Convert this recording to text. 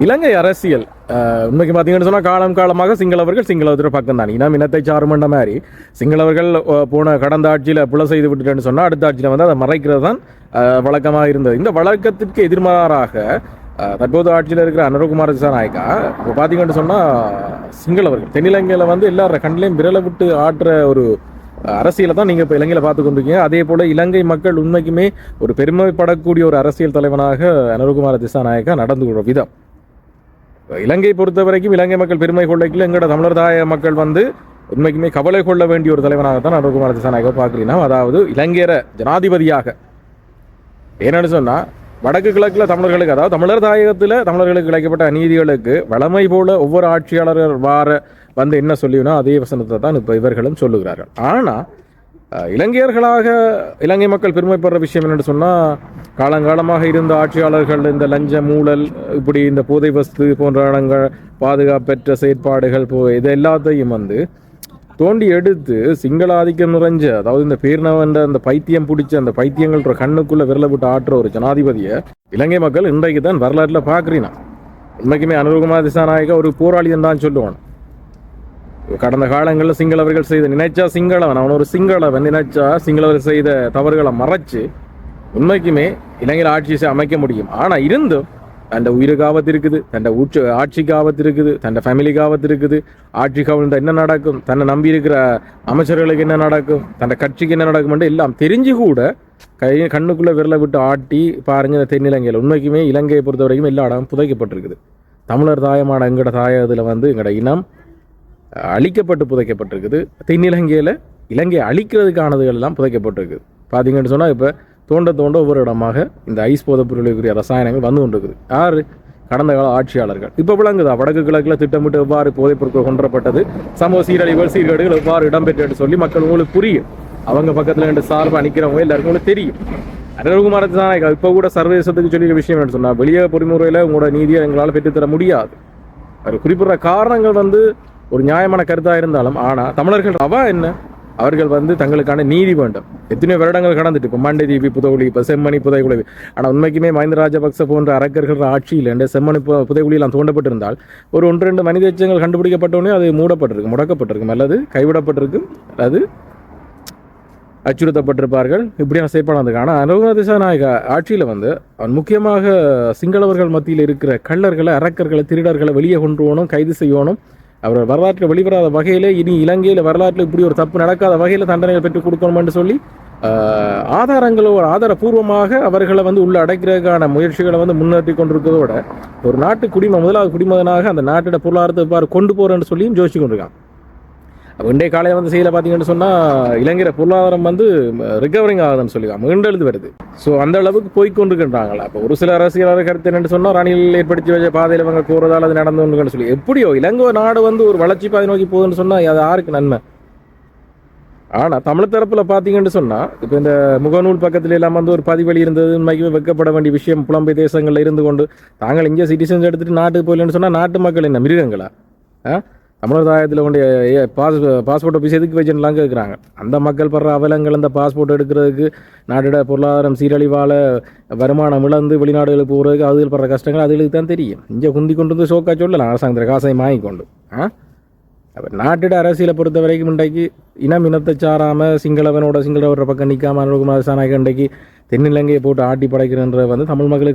இலங்கை அரசியல் உண்மைக்கு பார்த்தீங்கன்னு சொன்னால் காலம் காலமாக சிங்களவர்கள் சிங்களவர்கள் பக்கம் தான் இனம் இனத்தை சாருமண்ட மாதிரி சிங்களவர்கள் போன கடந்த ஆட்சியில் புல செய்து விட்டுட்டேன்னு சொன்னால் அடுத்த ஆட்சியில் வந்து அதை மறைக்கிறது தான் வழக்கமாக இருந்தது. இந்த வழக்கத்திற்கு எதிர்மாறாக தற்போது ஆட்சியில் இருக்கிற அனுரகுமார திசாநாயக்கா இப்போ பார்த்தீங்கன்னு சொன்னால் சிங்களவர்கள் தென்னிலங்கையில் வந்து எல்லார கண்ணிலையும் விரலை விட்டு ஆட்டுற ஒரு அரசியலை தான் நீங்கள் இப்போ இலங்கையில் பார்த்து கொண்டிருக்கீங்க. அதே போல் இலங்கை மக்கள் உண்மைக்குமே ஒரு பெருமைப்படக்கூடிய ஒரு அரசியல் தலைவனாக அனுரகுமார திசாநாயக்கா நடந்து கொள்கிற விதம் இலங்கை பொறுத்த வரைக்கும் இலங்கை மக்கள் பெருமை கொள்ளைக்குள்ள எங்களோட தமிழர் தாய மக்கள் வந்து உண்மைக்குமே கவலை கொள்ள வேண்டிய ஒரு தலைவனாகத்தான் அனுரகுமார திசாநாயக்கா பார்க்கிறீங்கன்னா, அதாவது இலங்கையர ஜனாதிபதியாக என்னன்னு சொன்னால் வடக்கு கிழக்கில் தமிழர்களுக்கு அதாவது தமிழர் தாயகத்தில் தமிழர்களுக்கு இழைக்கப்பட்ட அநீதிகளுக்கு வளமை போல ஒவ்வொரு ஆட்சியாளர்கள் வந்து என்ன சொல்லினா அதே வசனத்தை தான் இப்போ இவர்களும் சொல்லுகிறார்கள். ஆனால் இலங்கையர்களாக இலங்கை மக்கள் பெருமைப்படுற விஷயம் என்னென்னு சொன்னால் காலங்காலமாக இருந்த ஆட்சியாளர்கள் இந்த லஞ்ச மூழல் இப்படி இந்த போதை வஸ்து போன்ற இடங்கள் பாதுகாப்பற்ற செயற்பாடுகள் இது எல்லாத்தையும் வந்து தோண்டி எடுத்து சிங்கள ஆதிக்கம் நிறைஞ்ச அதாவது இந்த பேர்னவன்ற அந்த பைத்தியம் பிடிச்ச அந்த பைத்தியங்கள்ன்ற கண்ணுக்குள்ளே விரல விட்டு ஆட்டுற ஒரு ஜனாதிபதியை இலங்கை மக்கள் இன்றைக்கு தான் வரலாற்றில் பார்க்குறீனா. உண்மைக்குமே அனுரகுமார திசாநாயக்கா ஒரு போராளின்னு தான் சொல்லுவான். கடந்த காலங்களில் சிங்களவர்கள் செய்த நினைச்சா சிங்களவன் அவன் ஒரு சிங்களவன் நினைச்சா சிங்களவர்கள் செய்த தவறுகளை மறைச்சு உண்மைக்குமே இலங்கையில் ஆட்சி அமைக்க முடியும். ஆனால் இருந்தும் தன் உயிருக்கு ஆபத்து இருக்குது, தன் ஆட்சிக்கு ஆபத்து இருக்குது, தன் ஃபேமிலிக்கு ஆபத்து இருக்குது, ஆட்சி கவிழ்ந்த என்ன நடக்கும், தன்னை நம்பி இருக்கிற அமைச்சர்களுக்கு என்ன நடக்கும், தன் கட்சிக்கு என்ன நடக்கும் எல்லாம் தெரிஞ்சு கூட கண்ணுக்குள்ளே விரலை விட்டு ஆட்டி பாருங்க. தென்னிலங்கையில் உண்மைக்குமே இலங்கையை பொறுத்த வரைக்கும் எல்லா இடமும் புதைக்கப்பட்டிருக்குது. தமிழர் தாயமான எங்களோட தாயத்தில் வந்து எங்களோட இனம் அழிக்கப்பட்டு புதைக்கப்பட்டிருக்குது. தென்னிலங்கையில் இலங்கையை அழிக்கிறதுக்கானதுகள் எல்லாம் புதைக்கப்பட்டிருக்குது. பார்த்தீங்கன்னு சொன்னால் இப்போ தோண்ட தோண்ட ஒவ்வொரு இடமாக இந்த ஐஸ் போதைப் பொருளுக்குரிய ரசாயனங்கள் வந்து கொண்டிருக்குது. யார் கடந்த கால ஆட்சியாளர்கள் இப்போ விளங்குதா வடக்கு கிழக்கில் திட்டமிட்டு எவ்வாறு போதைப் பொருட்கள் கொன்றப்பட்டது, சமூக சீரழிவுகள் சீர்கேடுகள் எவ்வாறு இடம்பெற்று சொல்லி மக்கள் உங்களுக்கு புரியும். அவங்க பக்கத்தில் ரெண்டு சார்பாக நிற்கிறவங்க எல்லாருக்கும் உங்களுக்கு தெரியும். அனுரகுமார திசாநாயக்கா இப்போ கூட சர்வதேசத்துக்கு சொல்லிய விஷயம் என்னன்னு சொன்னால் வெளியே பொறிமுறையில் உங்களோட நீதியை எங்களால் பெற்றுத்தர முடியாது. அது குறிப்பிட்ட காரணங்கள் வந்து ஒரு நியாயமான கருத்தாக இருந்தாலும் ஆனால் தமிழர்கள் என்ன அவர்கள் வந்து தங்களுக்கான நீதி வேண்டும். எத்தனையோ வருடங்கள் கடந்துட்டு இப்போ மண்டை தீபி புதைகுழி இப்போ செம்மணி புதைகுழி. ஆனால் உண்மைக்குமே மஹிந்த ராஜபக்ச போன்ற அரக்கர்கள் ஆட்சியில் இந்த செம்மணி புதைகுழியெல்லாம் தோண்டப்பட்டிருந்தால் ஒரு 1-2 மனித எச்சங்கள் கண்டுபிடிக்கப்பட்டோடனே அது மூடப்பட்டிருக்கும், முடக்கப்பட்டிருக்கும், அல்லது கைவிடப்பட்டிருக்கும், அல்லது அச்சுறுத்தப்பட்டிருப்பார்கள். இப்படியான செயற்பாடு. ஆனால் அனுரகுமார திசாநாயக்கா ஆட்சியில் வந்து அவன் முக்கியமாக சிங்களவர்கள் மத்தியில் இருக்கிற கள்ளர்களை அரக்கர்களை திருடர்களை வெளியே கொண்டு போகணும், கைது செய்யணும். அவர் வரலாற்றில் வெளிவராத வகையில் இனி இலங்கையில் வரலாற்றில் இப்படி ஒரு தப்பு நடக்காத வகையில் தண்டனைகள் பெற்றுக் கொடுக்கணும் என்று சொல்லி ஆதாரங்களோட ஆதாரபூர்வமாக அவர்களை வந்து உள்ள அடைக்கிறதுக்கான முயற்சிகளை வந்து முன்னேற்றி கொண்டிருக்கிறதோட ஒரு நாட்டு முதலாவது குடிமகனாக அந்த நாட்டோட பொருளாதாரத்தை எவ்வாறு கொண்டு போகிறேன்னு சொல்லியும் யோசிச்சு கொண்டிருக்காங்க. இன்றைய காலையில் வந்து செய்யல பார்த்தீங்கன்னு சொன்னால் இலங்கையில் பொருளாதாரம் வந்து ரிகவரிங் ஆகுதுன்னு சொல்லியிருக்காங்க, மீண்டெழுது வருது. ஸோ அந்த அளவுக்கு போய்கொண்டிருக்கின்றாங்களா. இப்போ ஒரு சில அரசியலாளர் கருத்து என்னென்னு சொன்னால் ரணில் ஏற்படுத்தி வச்ச பாதையில் இவங்க போகிறதால அது நடந்து கொண்டுன்னு சொல்லி எப்படியோ இலங்கை நாடு வந்து ஒரு வளர்ச்சி பாதை நோக்கி போகுதுன்னு சொன்னால் அது யாருக்கு நன்மை. ஆனால் தமிழ் தரப்பில் பார்த்தீங்கன்னு சொன்னால் இப்போ இந்த முகநூல் பக்கத்துல எல்லாம் வந்து ஒரு பதிவழி இருந்தது. உண்மைக்குமே வெக்கப்பட வேண்டிய விஷயம். புலம்பெய் தேசங்களில் இருந்து கொண்டு தாங்கள் இங்கே சிட்டிசன்ஸ் எடுத்துகிட்டு நாட்டுக்கு போயிலன்னு சொன்னால் நாட்டு மக்கள் என்ன மிருகங்களா? தமிழர் தாயத்தில் கொண்டு பாஸ்போர்ட் ஆஃபீஸ் எதுக்கு வச்சுலாம் கேட்குறாங்க. அந்த மக்கள் படுற அவலங்கள் அந்த பாஸ்போர்ட் எடுக்கிறதுக்கு நாட்டோட பொருளாதாரம் சீரழிவால் வருமானம் இழந்து வெளிநாடுகளுக்கு போகிறதுக்கு அதுகள் படுற கஷ்டங்கள் அதுகளுக்கு தான் தெரியும். இங்கே குந்தி கொண்டு வந்து சோக்கா சொல்லலாம் அரசாங்கத்தில் காசையும் வாங்கிக்கொண்டு. அப்போ நாட்டோட அரசியலை பொறுத்த வரைக்கும் இன்றைக்கு இனத்தை சாராமல் சிங்களவரோட பக்கம் நிற்காம அனுரகுமார திசாநாயக்கா இன்றைக்கு தென்னிலங்கையை போட்டு ஆட்டி படைக்கிறன்ற வந்து தமிழ் மக்களுக்கு